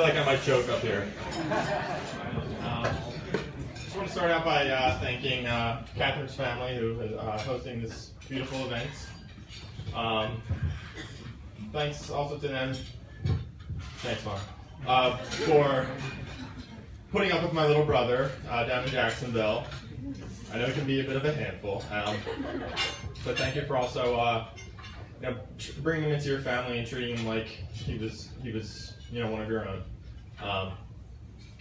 like I might choke up here. Just want to start out by thanking Catherine's family, who is hosting this beautiful event. Thanks also to them. Thanks, Mom, for putting up with my little brother down in Jacksonville. I know it can be a bit of a handful, but thank you for also bringing him into your family and treating him like he was one of your own.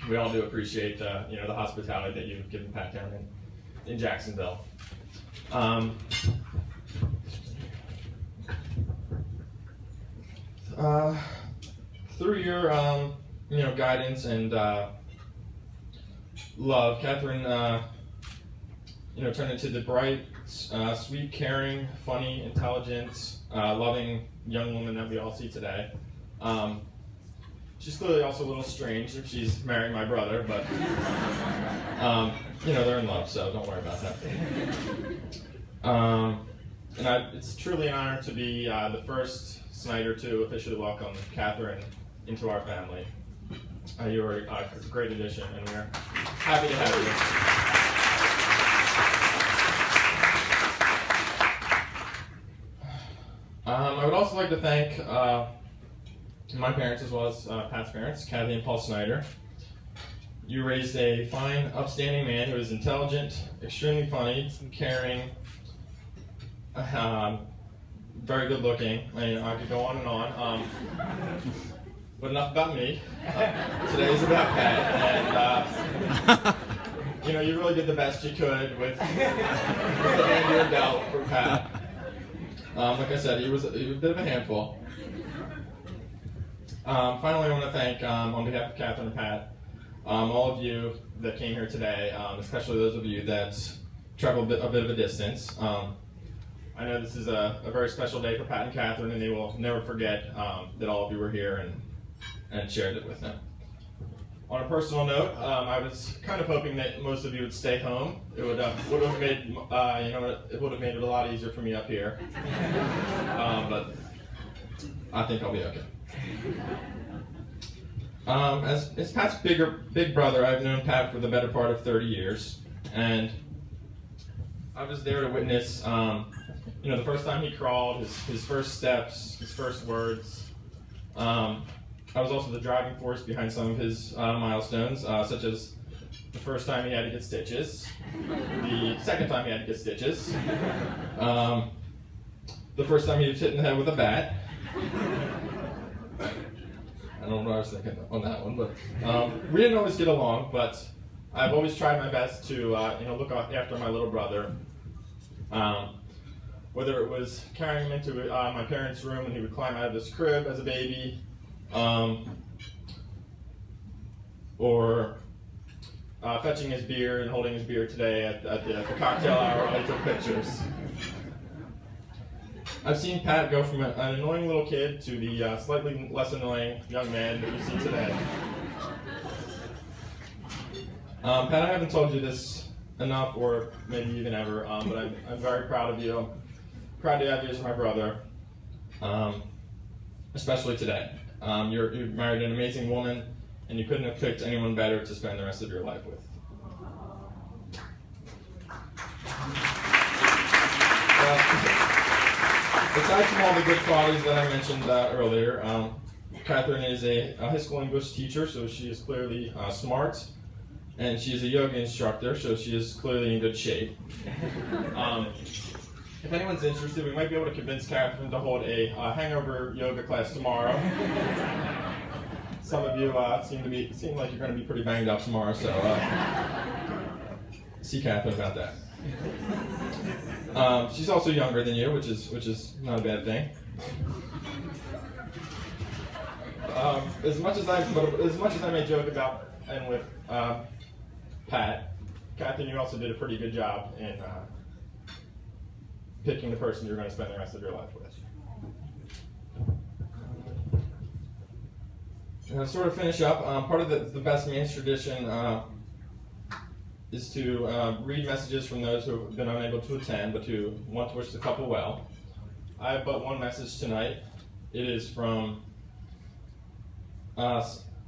We all do appreciate the hospitality that you've given Pat down in Jacksonville. Through your guidance and love, Catherine turned into the bright, sweet, caring, funny, intelligent, loving young woman that we all see today. She's clearly also a little strange if she's marrying my brother, but they're in love, so don't worry about that. It's truly an honor to be the first Snyder to officially welcome Catherine into our family. You are a great addition, and we're happy to have you. I would also like to thank my parents as well as Pat's parents, Kathy and Paul Snyder. You raised a fine, upstanding man who is intelligent, extremely funny, caring, very good looking. I could go on and on. But enough about me. Today is about Pat, and you really did the best you could with the hand you were dealt for Pat. Like I said, he was a bit of a handful. Finally, I want to thank, on behalf of Catherine and Pat, all of you that came here today, especially those of you that traveled a bit of a distance. I know this is a very special day for Pat and Catherine, and they will never forget that all of you were here and shared it with them. On a personal note, I was kind of hoping that most of you would stay home. It would have made it would have made it a lot easier for me up here, but I think I'll be okay. As Pat's big brother, I've known Pat for the better part of 30 years, and I was there to witness, the first time he crawled, his first steps, his first words. I was also the driving force behind some of his milestones, such as the first time he had to get stitches, the second time he had to get stitches, the first time he was hit in the head with a bat. I don't know what I was thinking on that one, but we didn't always get along, but I've always tried my best to look after my little brother. Whether it was carrying him into my parents' room and he would climb out of his crib as a baby, or fetching his beer and holding his beer today at the cocktail hour while he took pictures. I've seen Pat go from an annoying little kid to the slightly less annoying young man that you see today. Pat, I haven't told you this enough, or maybe even ever, but I'm very proud of you. I'm proud to have you as my brother, especially today. You're married an amazing woman, and you couldn't have picked anyone better to spend the rest of your life with. Aside from all the good qualities that I mentioned earlier, Catherine is a high school English teacher, so she is clearly smart, and she is a yoga instructor, so she is clearly in good shape. If anyone's interested, we might be able to convince Catherine to hold a hangover yoga class tomorrow. Some of you seem like you're going to be pretty banged up tomorrow, so see Catherine about that. She's also younger than you, which is not a bad thing. As much as I may joke about and with Pat, Catherine, you also did a pretty good job in picking the person you're going to spend the rest of your life with. And to sort of finish up, part of the Best Man's tradition is to read messages from those who have been unable to attend but who want to wish the couple well. I have but one message tonight. It is from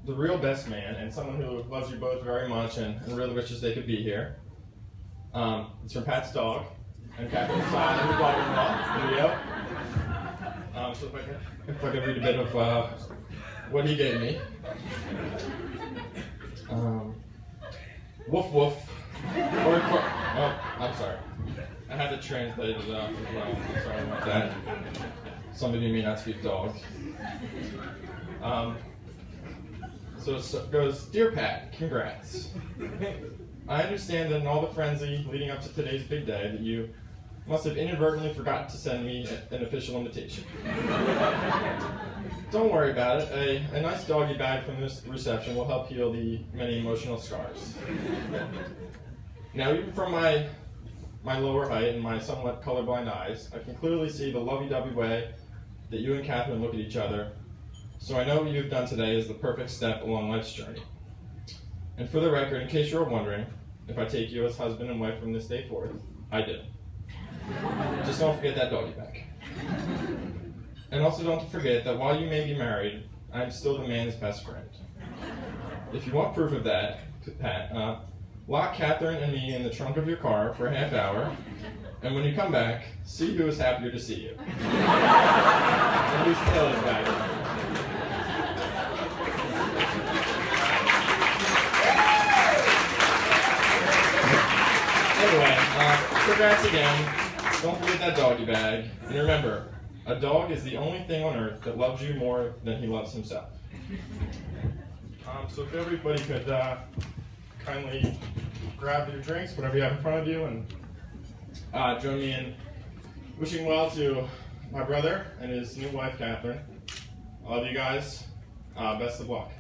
the real best man and someone who loves you both very much and really wishes they could be here. It's from Pat's dog and Catherine's son and the dog-in-law, Leo. So if I could read a bit of what he gave me. Woof woof. Oh, I'm sorry. I had to translate it as well. I'm sorry about that. Some of you may not speak dog. So it goes, Dear Pat, congrats. I understand that in all the frenzy leading up to today's big day that you must have inadvertently forgotten to send me an official invitation. Don't worry about it. A nice doggy bag from this reception will help heal the many emotional scars. Now, even from my lower height and my somewhat colorblind eyes, I can clearly see the lovey-dovey way that you and Catherine look at each other, so I know what you've done today is the perfect step along life's journey. And for the record, in case you're wondering, if I take you as husband and wife from this day forth, I did. Just don't forget that doggy bag. And also don't forget that while you may be married, I'm still the man's best friend. If you want proof of that, Pat, lock Catherine and me in the trunk of your car for a half hour, and when you come back, see who is happier to see you. And whose tail is back. Anyway, congrats again. Don't forget that doggy bag. And remember, a dog is the only thing on earth that loves you more than he loves himself. So if everybody could kindly grab your drinks, whatever you have in front of you, and join me in wishing well to my brother and his new wife, Catherine. I love you guys. Best of luck.